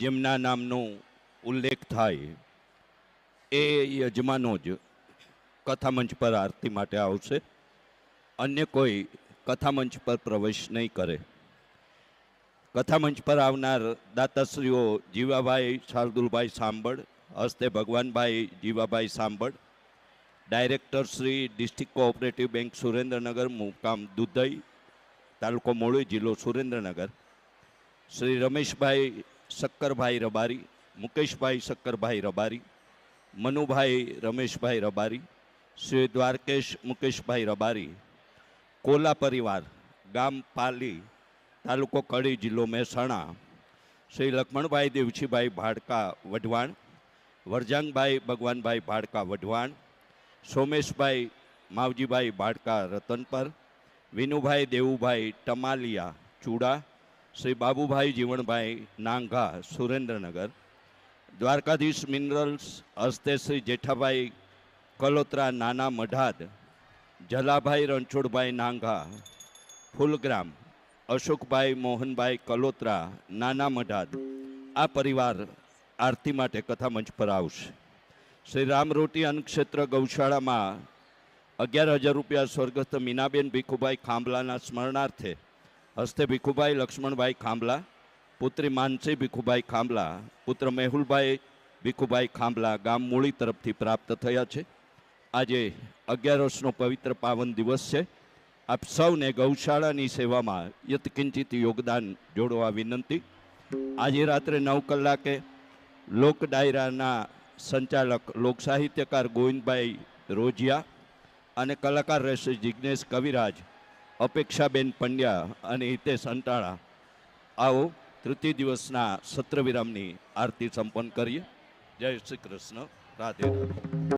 જેમના નામનો ઉલ્લેખ થાય એ યજમાનો જ કથામંચ પર આરતી માટે આવશે. અન્ય કોઈ કથામંચ પર પ્રવેશ નહીં કરે. કથામંચ પર આવનાર દાતાશ્રીઓ જીવાભાઈ શાર્દુલભાઈ સાંબળ, હસ્તે Bhagwanbhai Jivabhai Sambal, director Shri district cooperative bank Surendranagar, મુકામ દુધઈ, તાલુકો મોરબી, જિલ્લો સુરેન્દ્રનગર, શ્રી રમેશભાઈ શક્કરભાઈ રબારી, મુકેશભાઈ શક્કરભાઈ રબારી, મનુભાઈ રમેશભાઈ રબારી, શ્રી દ્વારકેશ મુકેશભાઈ રબારી, કોલા પરિવાર, ગામ પાલી, તાલુકો કડી, જિલ્લો મહેસાણા, શ્રી લક્ષ્મણભાઈ દેવજીભાઈ ભાડકા વઢવાણ, વરજાંગભાઈ ભગવાનભાઈ ભાડકા વઢવાણ, સોમેશભાઈ માવજીભાઈ ભાડકા રતનપર, વિનુભાઈ દેવુભાઈ ટમાલિયા ચૂડા, શ્રી બાબુભાઈ જીવણભાઈ નાંઘા સુરેન્દ્રનગર, દ્વારકાધીશ મિનરલ્સ, હસ્તે શ્રી જેઠાભાઈ કલોત્રા નાના મઢાદ, જલાભાઈ રણછોડભાઈ નાંઘા ફૂલગ્રામ, અશોકભાઈ મોહનભાઈ કલોત્રા નાના મઢાદ, આ પરિવાર આરતી માટે કથામંચ પર આવશે. શ્રી રામરોટી અન્નક્ષેત્ર ગૌશાળામાં 11,000 રૂપિયા સ્વર્ગસ્થ મીનાબેન ભીખુભાઈ ખાંભલાના સ્મરણાર્થે હસ્તે ભીખુભાઈ લક્ષ્મણભાઈ ખાંભલા, પુત્રી માનસી ભીખુભાઈ ખાંભલા, પુત્ર મેહુલભાઈ ભીખુભાઈ ખાંભલા, ગામ મૂળી તરફથી પ્રાપ્ત થયા છે. આજે 11 પવિત્ર પાવન દિવસ છે. આપ સૌને ગૌશાળાની સેવામાં યત્કિંચિત યોગદાન જોડવા વિનંતી. આજે રાત્રે 9 કલાકે લોક ડાયરાના સંચાલક લોક સાહિત્યકાર ગોવિંદભાઈ રોજિયા અને કલાકાર રહેશે જિજ્ઞેશ કવિરાજ, અપેક્ષાબેન પંડ્યા અને હિતેશ અંટાળા. આવો તૃતીય દિવસના સત્ર વિરામની આરતી સંપન્ન કરીએ. જય શ્રી કૃષ્ણ. રાધે રાધે.